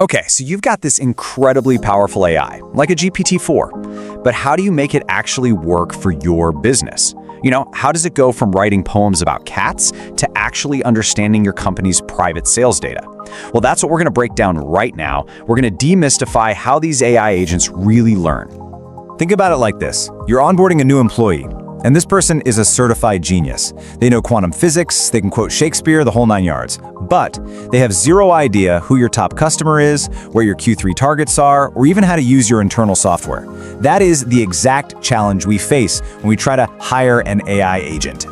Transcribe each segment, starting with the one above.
Okay, so you've got this incredibly powerful AI, like a GPT-4, but how do you make it actually work for your business? How does it go from writing poems about cats to actually understanding your company's private sales data? Well, that's what we're going to break down right now. We're going to demystify how these AI agents really learn. Think about it like this. You're onboarding a new employee, and this person is a certified genius. They know quantum physics, they can quote Shakespeare, the whole 9 yards. But they have zero idea who your top customer is, where your Q3 targets are, or even how to use your internal software. That is the exact challenge we face when we try to hire an AI agent.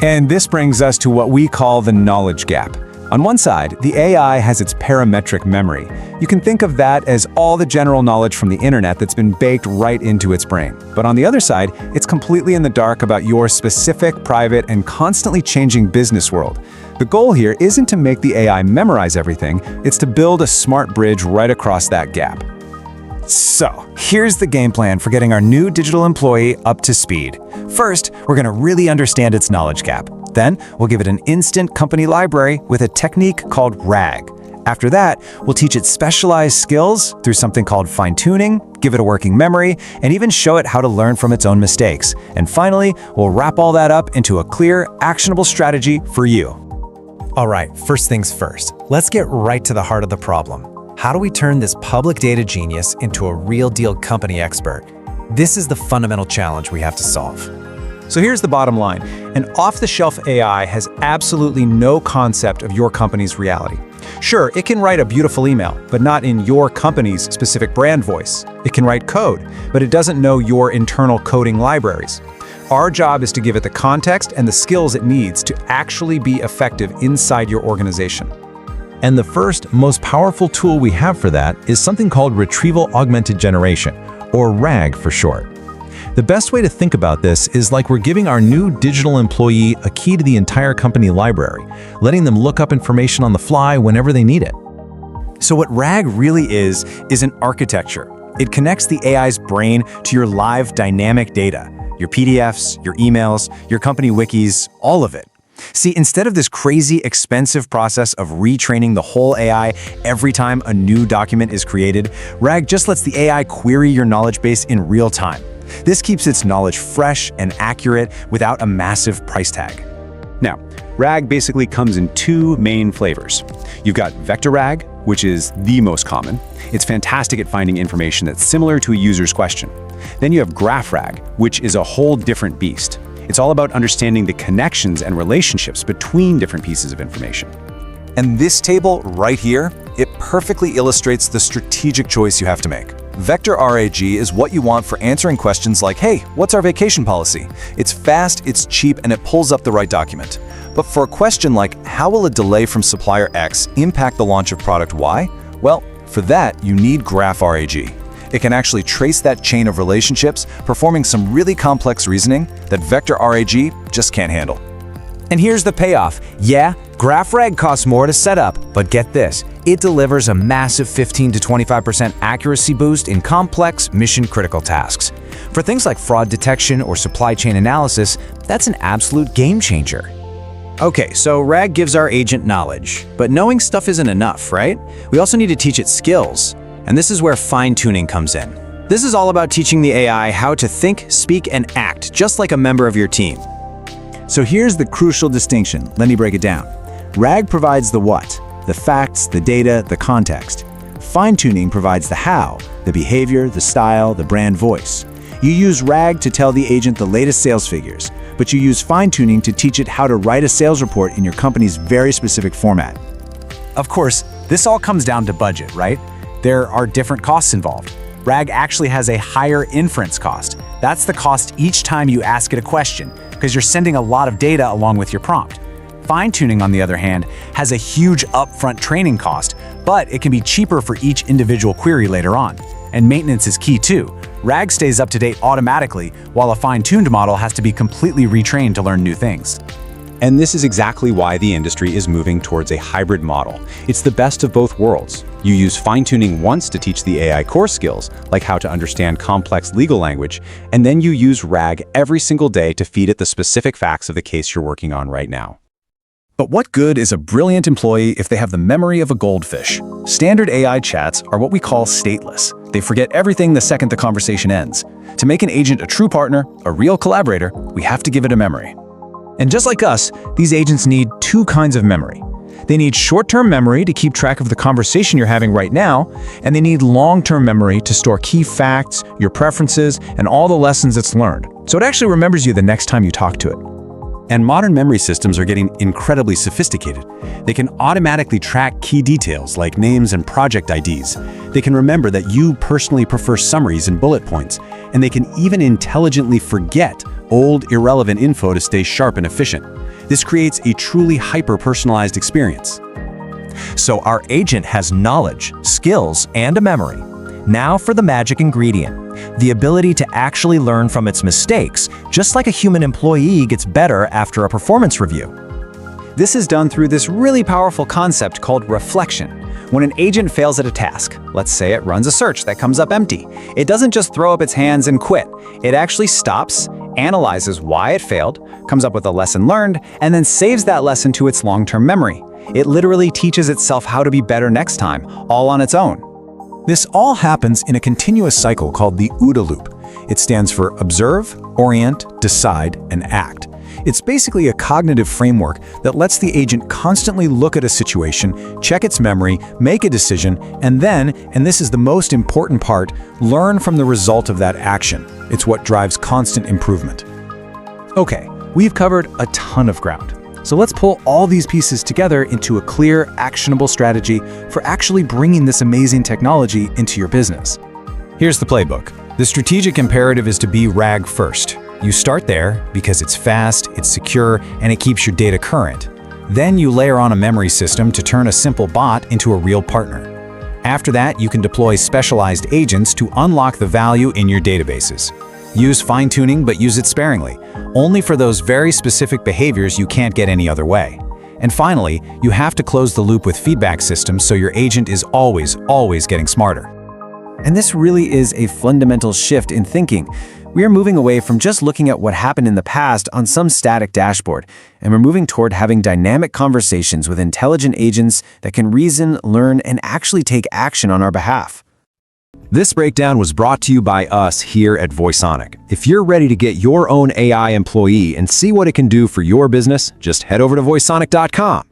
And this brings us to what we call the knowledge gap. On one side, the AI has its parametric memory. You can think of that as all the general knowledge from the internet that's been baked right into its brain. But on the other side, it's completely in the dark about your specific, private, and constantly changing business world. The goal here isn't to make the AI memorize everything, it's to build a smart bridge right across that gap. So, here's the game plan for getting our new digital employee up to speed. First, we're going to really understand its knowledge gap. Then, we'll give it an instant company library with a technique called RAG. After that, we'll teach it specialized skills through something called fine-tuning, give it a working memory, and even show it how to learn from its own mistakes. And finally, we'll wrap all that up into a clear, actionable strategy for you. All right, first things first. Let's get right to the heart of the problem. How do we turn this public data genius into a real-deal company expert? This is the fundamental challenge we have to solve. So here's the bottom line. An off-the-shelf AI has absolutely no concept of your company's reality. Sure, it can write a beautiful email, but not in your company's specific brand voice. It can write code, but it doesn't know your internal coding libraries. Our job is to give it the context and the skills it needs to actually be effective inside your organization. And the first, most powerful tool we have for that is something called Retrieval Augmented Generation, or RAG for short. The best way to think about this is like we're giving our new digital employee a key to the entire company library, letting them look up information on the fly whenever they need it. So what RAG really is an architecture. It connects the AI's brain to your live dynamic data, your PDFs, your emails, your company wikis, all of it. See, instead of this crazy, expensive process of retraining the whole AI every time a new document is created, RAG just lets the AI query your knowledge base in real time. This keeps its knowledge fresh and accurate without a massive price tag. Now, RAG basically comes in two main flavors. You've got vector RAG, which is the most common. It's fantastic at finding information that's similar to a user's question. Then you have graph RAG, which is a whole different beast. It's all about understanding the connections and relationships between different pieces of information. And this table right here, it perfectly illustrates the strategic choice you have to make. Vector RAG is what you want for answering questions like, hey, what's our vacation policy? It's fast, it's cheap, and it pulls up the right document. But for a question like, how will a delay from supplier X impact the launch of product Y? Well, for that, you need graph RAG. It can actually trace that chain of relationships, performing some really complex reasoning that vector RAG just can't handle. And here's the payoff. Yeah, Graph RAG costs more to set up, but get this, it delivers a massive 15 to 25% accuracy boost in complex, mission-critical tasks. For things like fraud detection or supply chain analysis, that's an absolute game changer. Okay, so RAG gives our agent knowledge, but knowing stuff isn't enough, right? We also need to teach it skills. And this is where fine-tuning comes in. This is all about teaching the AI how to think, speak, and act just like a member of your team. So here's the crucial distinction. Let me break it down. RAG provides the what, the facts, the data, the context. Fine-tuning provides the how, the behavior, the style, the brand voice. You use RAG to tell the agent the latest sales figures, but you use fine-tuning to teach it how to write a sales report in your company's very specific format. Of course, this all comes down to budget, right? There are different costs involved. RAG actually has a higher inference cost. That's the cost each time you ask it a question, because you're sending a lot of data along with your prompt. Fine-tuning, on the other hand, has a huge upfront training cost, but it can be cheaper for each individual query later on. And maintenance is key too. RAG stays up to date automatically, while a fine-tuned model has to be completely retrained to learn new things. And this is exactly why the industry is moving towards a hybrid model. It's the best of both worlds. You use fine-tuning once to teach the AI core skills, like how to understand complex legal language, and then you use RAG every single day to feed it the specific facts of the case you're working on right now. But what good is a brilliant employee if they have the memory of a goldfish? Standard AI chats are what we call stateless. They forget everything the second the conversation ends. To make an agent a true partner, a real collaborator, we have to give it a memory. And just like us, these agents need two kinds of memory. They need short-term memory to keep track of the conversation you're having right now, and they need long-term memory to store key facts, your preferences, and all the lessons it's learned, so it actually remembers you the next time you talk to it. And modern memory systems are getting incredibly sophisticated. They can automatically track key details like names and project IDs. They can remember that you personally prefer summaries and bullet points, and they can even intelligently forget old, irrelevant info to stay sharp and efficient. This creates a truly hyper-personalized experience. So our agent has knowledge, skills, and a memory. Now for the magic ingredient, the ability to actually learn from its mistakes, just like a human employee gets better after a performance review. This is done through this really powerful concept called reflection. When an agent fails at a task, let's say it runs a search that comes up empty, it doesn't just throw up its hands and quit. It actually stops, analyzes why it failed, comes up with a lesson learned, and then saves that lesson to its long-term memory. It literally teaches itself how to be better next time, all on its own. This all happens in a continuous cycle called the OODA loop. It stands for Observe, Orient, Decide, and Act. It's basically a cognitive framework that lets the agent constantly look at a situation, check its memory, make a decision, and then, and this is the most important part, learn from the result of that action. It's what drives constant improvement. Okay, we've covered a ton of ground. So let's pull all these pieces together into a clear, actionable strategy for actually bringing this amazing technology into your business. Here's the playbook. The strategic imperative is to be RAG first. You start there because it's fast, it's secure, and it keeps your data current. Then you layer on a memory system to turn a simple bot into a real partner. After that, you can deploy specialized agents to unlock the value in your databases. Use fine-tuning, but use it sparingly, only for those very specific behaviors you can't get any other way. And finally, you have to close the loop with feedback systems so your agent is always getting smarter. And this really is a fundamental shift in thinking. We are moving away from just looking at what happened in the past on some static dashboard, and we're moving toward having dynamic conversations with intelligent agents that can reason, learn, and actually take action on our behalf. This breakdown was brought to you by us here at Voiceonic. If you're ready to get your own AI employee and see what it can do for your business, just head over to voiceonic.com.